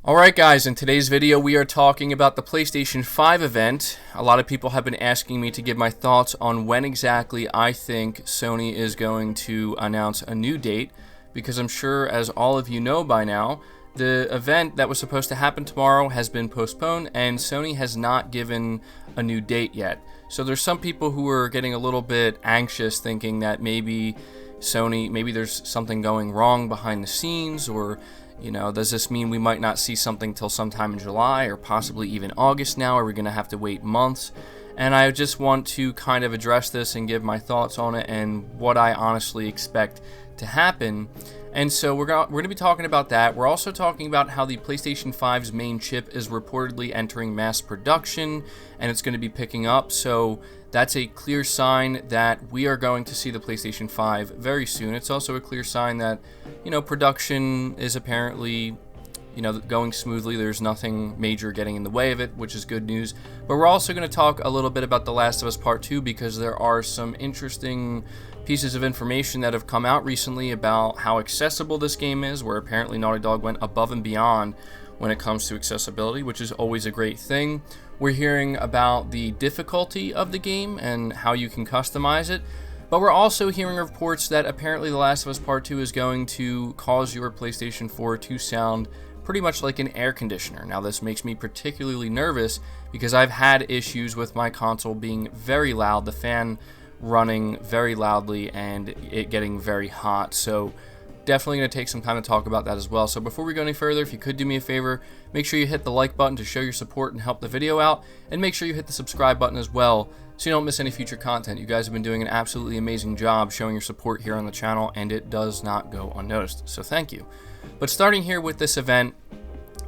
Alright guys, in today's video we are talking about the PlayStation 5 event. A lot of people have been asking me to give my thoughts on when exactly I think Sony is going to announce a new date, because I'm sure, as all of you know by now, the event that was supposed to happen tomorrow has been postponed and Sony has not given a new date yet. So there's some people who are getting a little bit anxious, thinking that maybe there's something going wrong behind the scenes, or does this mean we might not see something till sometime in July or possibly even August now? Are we going to have to wait months? And I just want to kind of address this and give my thoughts on it and what I honestly expect to happen. And so we're going to be talking about that. We're also talking about how the PlayStation 5's main chip is reportedly entering mass production and it's going to be picking up. So that's a clear sign that we are going to see the PlayStation 5 very soon. It's also a clear sign that, production is apparently, going smoothly. There's nothing major getting in the way of it, which is good news. But we're also going to talk a little bit about The Last of Us Part 2 because there are some interesting pieces of information that have come out recently about how accessible this game is, where apparently Naughty Dog went above and beyond when it comes to accessibility, which is always a great thing. We're hearing about the difficulty of the game and how you can customize it, but we're also hearing reports that apparently The Last of Us Part 2 is going to cause your PlayStation 4 to sound pretty much like an air conditioner. Now, this makes me particularly nervous because I've had issues with my console being very loud, the fan running very loudly, and it getting very hot. So definitely going to take some time to talk about that as well. So before we go any further, if you could do me a favor, make sure you hit the like button to show your support and help the video out, and make sure you hit the subscribe button as well so you don't miss any future content. You guys have been doing an absolutely amazing job showing your support here on the channel, and it does not go unnoticed, so thank you. But starting here with this event,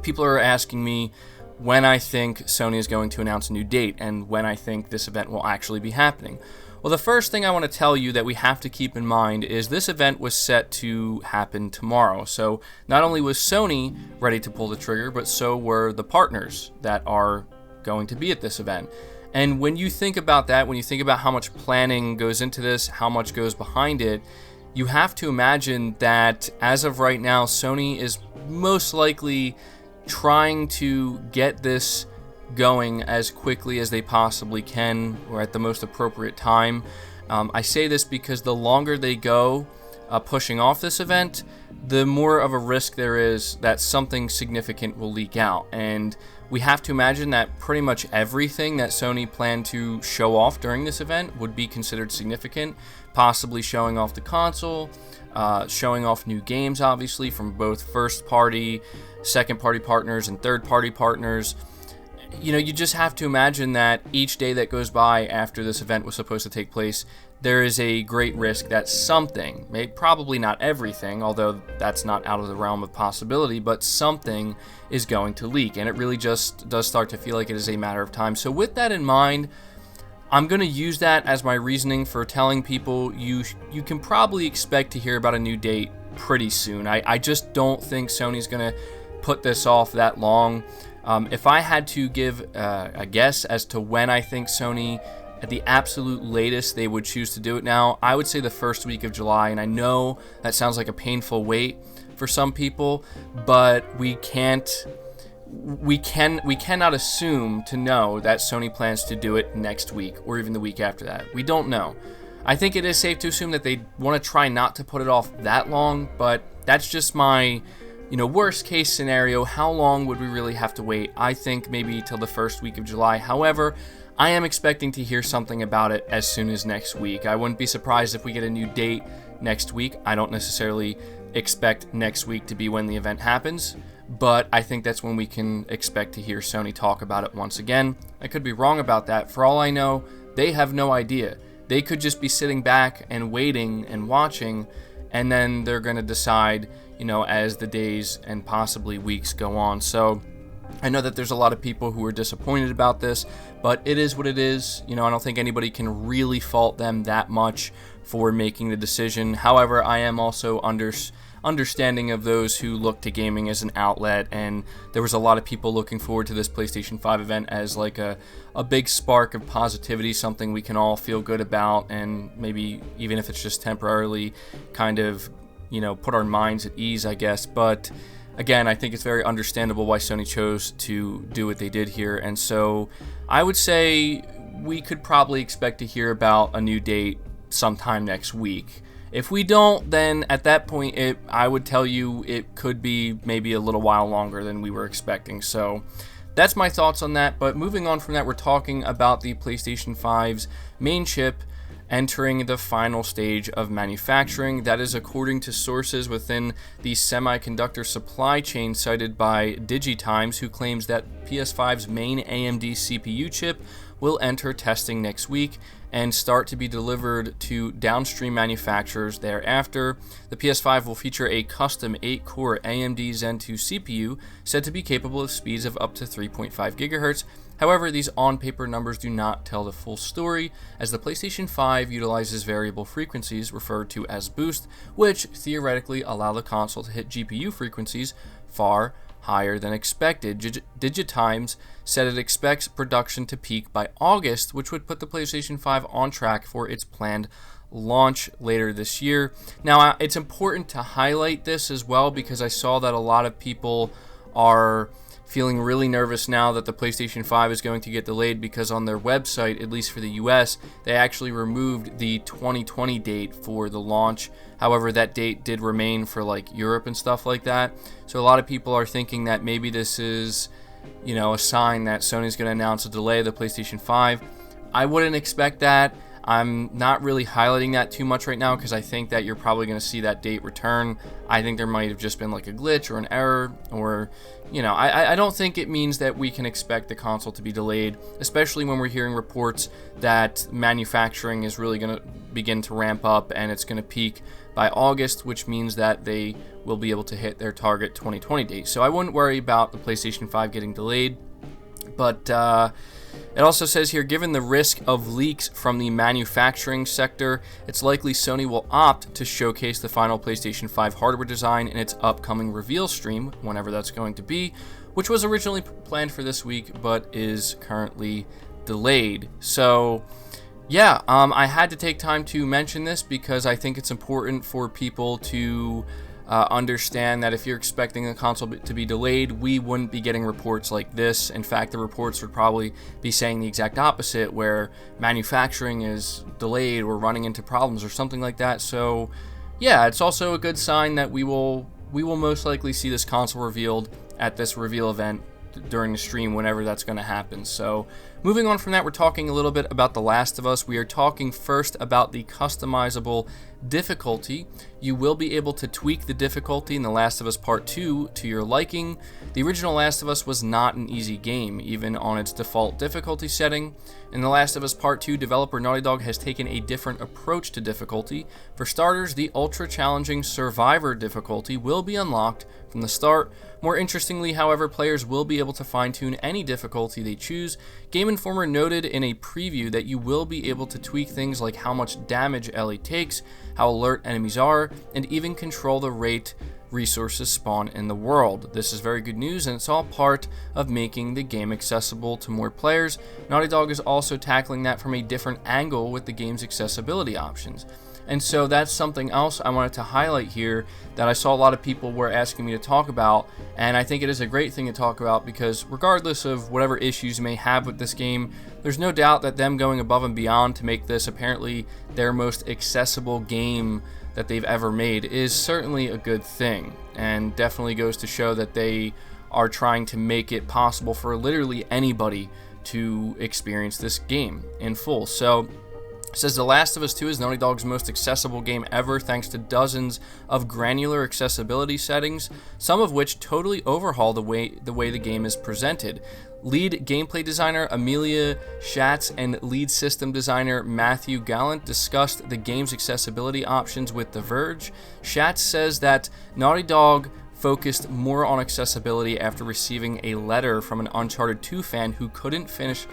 people are asking me when I think Sony is going to announce a new date and when I think this event will actually be happening. Well, the first thing I want to tell you that we have to keep in mind is this event was set to happen tomorrow. So not only was Sony ready to pull the trigger, but so were the partners that are going to be at this event. And when you think about that, when you think about how much planning goes into this, how much goes behind it, you have to imagine that as of right now, Sony is most likely trying to get this going as quickly as they possibly can, or at the most appropriate time. I say this because the longer they go pushing off this event, the more of a risk there is that something significant will leak out. And we have to imagine that pretty much everything that Sony planned to show off during this event would be considered significant, possibly showing off the console, showing off new games, obviously, from both first-party, second-party partners, and third-party partners. You just have to imagine that each day that goes by after this event was supposed to take place, there is a great risk that something, probably not everything, although that's not out of the realm of possibility, but something is going to leak, and it really just does start to feel like it is a matter of time. So with that in mind, I'm going to use that as my reasoning for telling people you can probably expect to hear about a new date pretty soon. I just don't think Sony's going to put this off that long. If I had to give a guess as to when I think Sony, at the absolute latest, they would choose to do it now, I would say the first week of July. And I know that sounds like a painful wait for some people, but we cannot assume to know that Sony plans to do it next week or even the week after that. We don't know. I think it is safe to assume that they want to try not to put it off that long, but that's just my worst case scenario. How long would we really have to wait? I think maybe till the first week of July. However, I am expecting to hear something about it as soon as next week. I wouldn't be surprised if we get a new date next week. I don't necessarily expect next week to be when the event happens, but I think that's when we can expect to hear Sony talk about it once again. I could be wrong about that. For all I know, they have no idea. They could just be sitting back and waiting and watching, and then they're going to decide as the days and possibly weeks go on. So I know that there's a lot of people who are disappointed about this, but it is what it is. I don't think anybody can really fault them that much for making the decision. However, I am also understanding of those who look to gaming as an outlet, and there was a lot of people looking forward to this PlayStation 5 event as like a big spark of positivity, something we can all feel good about, and maybe even if it's just temporarily kind of put our minds at ease, I guess. But again, I think it's very understandable why Sony chose to do what they did here. And so I would say we could probably expect to hear about a new date sometime next week. If we don't, then at that point, I would tell you it could be maybe a little while longer than we were expecting. So that's my thoughts on that. But moving on from that, we're talking about the PlayStation 5's main chip entering the final stage of manufacturing. That is according to sources within the semiconductor supply chain cited by DigiTimes, who claims that PS5's main AMD CPU chip will enter testing next week and start to be delivered to downstream manufacturers thereafter. The PS5 will feature a custom 8-core AMD Zen 2 CPU said to be capable of speeds of up to 3.5 GHz. However, these on-paper numbers do not tell the full story, as the PlayStation 5 utilizes variable frequencies referred to as boost, which theoretically allow the console to hit GPU frequencies far higher than expected. DigiTimes said it expects production to peak by August, which would put the PlayStation 5 on track for its planned launch later this year. Now, it's important to highlight this as well because I saw that a lot of people are feeling really nervous now that the PlayStation 5 is going to get delayed because on their website, at least for the US, they actually removed the 2020 date for the launch. However, that date did remain for like Europe and stuff like that. So a lot of people are thinking that maybe this is, a sign that Sony's going to announce a delay of the PlayStation 5. I wouldn't expect that. I'm not really highlighting that too much right now because I think that you're probably going to see that date return. I think there might have just been like a glitch or an error, or I don't think it means that we can expect the console to be delayed, especially when we're hearing reports that manufacturing is really going to begin to ramp up and it's going to peak by August, which means that they will be able to hit their target 2020 date. So I wouldn't worry about the PlayStation 5 getting delayed, but it also says here, given the risk of leaks from the manufacturing sector, it's likely Sony will opt to showcase the final PlayStation 5 hardware design in its upcoming reveal stream, whenever that's going to be, which was originally planned for this week, but is currently delayed. So, yeah, I had to take time to mention this because I think it's important for people to understand that if you're expecting the console to be delayed, we wouldn't be getting reports like this. In fact, the reports would probably be saying the exact opposite, where manufacturing is delayed or running into problems or something like that. So yeah, it's also a good sign that we will most likely see this console revealed at this reveal event during the stream, whenever that's going to happen. So moving on from that, we're talking a little bit about The Last of Us. We are talking first about the customizable difficulty. You will be able to tweak the difficulty in The Last of Us Part 2 to your liking. The original Last of Us was not an easy game, even on its default difficulty setting. In The Last of Us Part 2, developer Naughty Dog has taken a different approach to difficulty. For starters, the ultra-challenging Survivor difficulty will be unlocked from the start. More interestingly, however, players will be able to fine-tune any difficulty they choose. Game Informer noted in a preview that you will be able to tweak things like how much damage Ellie takes, how alert enemies are, and even control the rate resources spawn in the world. This is very good news, and it's all part of making the game accessible to more players. Naughty Dog is also tackling that from a different angle with the game's accessibility options. And so that's something else I wanted to highlight here that I saw a lot of people were asking me to talk about, and I think it is a great thing to talk about because regardless of whatever issues you may have with this game, there's no doubt that them going above and beyond to make this apparently their most accessible game that they've ever made is certainly a good thing, and definitely goes to show that they are trying to make it possible for literally anybody to experience this game in full. So it says The Last of Us 2 is Naughty Dog's most accessible game ever thanks to dozens of granular accessibility settings, some of which totally overhaul the way the game is presented. Lead gameplay designer Amelia Schatz and lead system designer Matthew Gallant discussed the game's accessibility options with The Verge. Schatz says that Naughty Dog focused more on accessibility after receiving a letter from an Uncharted 2 fan who couldn't finish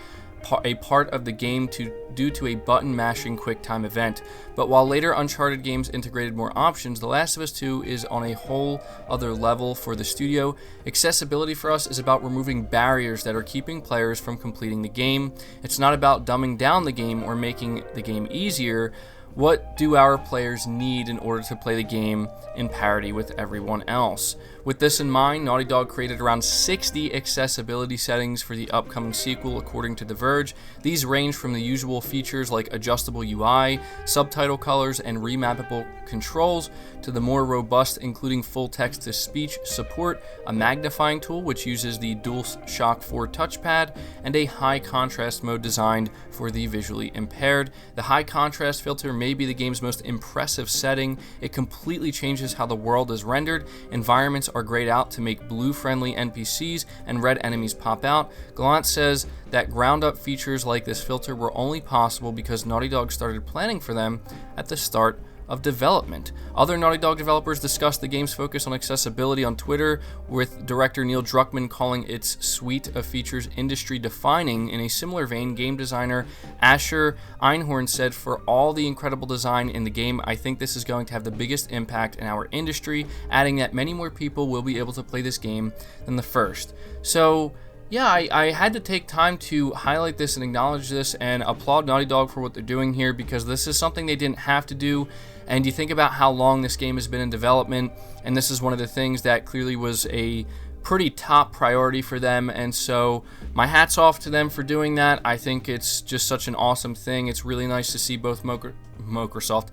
a part of the game due to a button-mashing QuickTime event. But while later Uncharted games integrated more options, The Last of Us 2 is on a whole other level for the studio. Accessibility for us is about removing barriers that are keeping players from completing the game. It's not about dumbing down the game or making the game easier. What do our players need in order to play the game in parity with everyone else? With this in mind, Naughty Dog created around 60 accessibility settings for the upcoming sequel, according to The Verge. These range from the usual features like adjustable UI, subtitle colors, and remappable controls, to the more robust, including full text-to-speech support, a magnifying tool which uses the DualShock 4 touchpad, and a high contrast mode designed for the visually impaired. The high contrast filter may be the game's most impressive setting. It completely changes how the world is rendered. Environments are grayed out to make blue-friendly NPCs and red enemies pop out. Gallant says that ground-up features like this filter were only possible because Naughty Dog started planning for them at the start of development. Other Naughty Dog developers discussed the game's focus on accessibility on Twitter, with director Neil Druckmann calling its suite of features industry-defining. In a similar vein, game designer Asher Einhorn said, "For all the incredible design in the game, I think this is going to have the biggest impact in our industry," adding that many more people will be able to play this game than the first. So yeah, I had to take time to highlight this and acknowledge this and applaud Naughty Dog for what they're doing here, because this is something they didn't have to do. And you think about how long this game has been in development, and this is one of the things that clearly was a pretty top priority for them, and so my hat's off to them for doing that. I think it's just such an awesome thing. It's really nice to see both Microsoft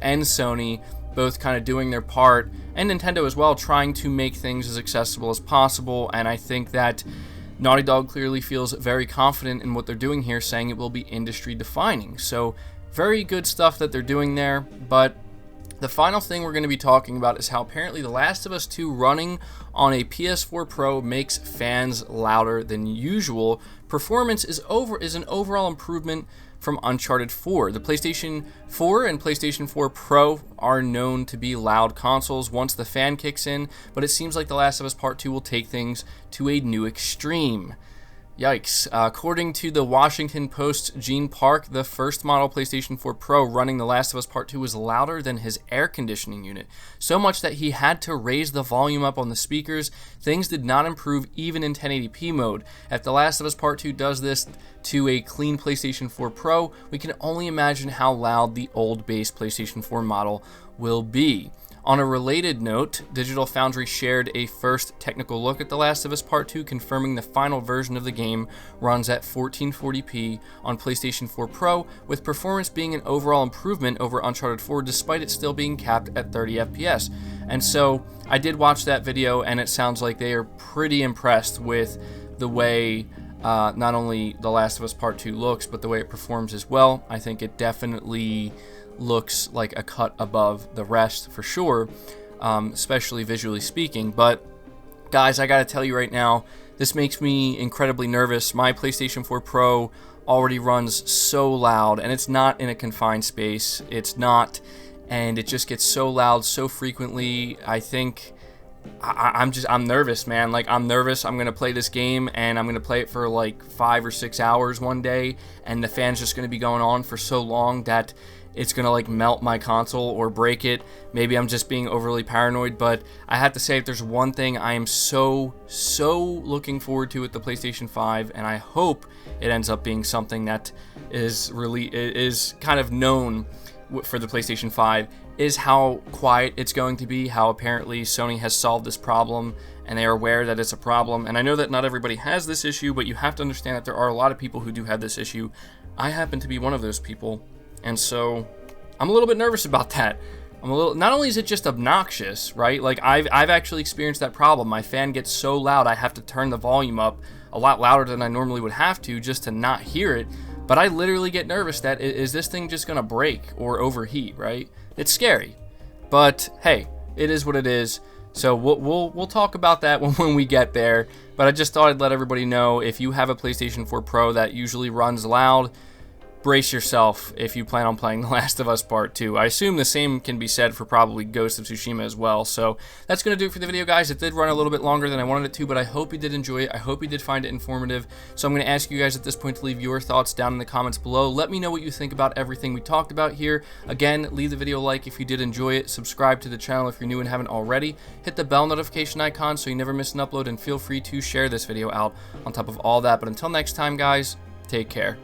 and Sony both kind of doing their part, and Nintendo as well, trying to make things as accessible as possible. And I think that Naughty Dog clearly feels very confident in what they're doing here, saying it will be industry defining. So very good stuff that they're doing there. But the final thing we're going to be talking about is how apparently The Last of Us 2 running on a PS4 Pro makes fans louder than usual. Performance is an overall improvement from Uncharted 4. The PlayStation 4 and PlayStation 4 Pro are known to be loud consoles once the fan kicks in, but it seems like The Last of Us Part 2 will take things to a new extreme. Yikes. According to the Washington Post's Gene Park, the first model PlayStation 4 Pro running The Last of Us Part 2 was louder than his air conditioning unit, so much that he had to raise the volume up on the speakers. Things did not improve even in 1080p mode. If The Last of Us Part 2 does this to a clean PlayStation 4 Pro, we can only imagine how loud the old base PlayStation 4 model will be. On a related note, Digital Foundry shared a first technical look at The Last of Us Part 2, confirming the final version of the game runs at 1440p on PlayStation 4 Pro, with performance being an overall improvement over Uncharted 4 despite it still being capped at 30 FPS. And so I did watch that video, and it sounds like they are pretty impressed with the way not only The Last of Us Part 2 looks, but the way it performs as well. I think it definitely looks like a cut above the rest for sure, especially visually speaking. But guys, I gotta tell you right now, this makes me incredibly nervous. My PlayStation 4 Pro already runs so loud, and it's not in a confined space. It's not, and it just gets so loud so frequently. I think I'm nervous, man. Like, I'm nervous. I'm gonna play this game, and I'm gonna play it for like 5 or 6 hours one day, and the fan's just gonna be going on for so long that it's gonna like melt my console or break it. Maybe I'm just being overly paranoid, but I have to say, if there's one thing I am so looking forward to with the PlayStation 5, and I hope it ends up being something that is kind of known for the PlayStation 5, is how quiet it's going to be, how apparently Sony has solved this problem and they are aware that it's a problem. And I know that not everybody has this issue, but you have to understand that there are a lot of people who do have this issue. I happen to be one of those people, and so I'm a little bit nervous about that. Not only is it just obnoxious, right? Like, I've actually experienced that problem. My fan gets so loud I have to turn the volume up a lot louder than I normally would have to just to not hear it. But I literally get nervous that, is this thing just gonna break or overheat, right? It's scary. But hey, it is what it is. So we'll talk about that when we get there. But I just thought I'd let everybody know, if you have a PlayStation 4 Pro that usually runs loud, brace yourself if you plan on playing The Last of Us Part 2. I assume the same can be said for probably Ghost of Tsushima as well. So that's going to do it for the video, guys. It did run a little bit longer than I wanted it to, but I hope you did enjoy it. I hope you did find it informative. So I'm going to ask you guys at this point to leave your thoughts down in the comments below. Let me know what you think about everything we talked about here. Again, leave the video a like if you did enjoy it. Subscribe to the channel if you're new and haven't already. Hit the bell notification icon so you never miss an upload, and feel free to share this video out on top of all that. But until next time, guys, take care.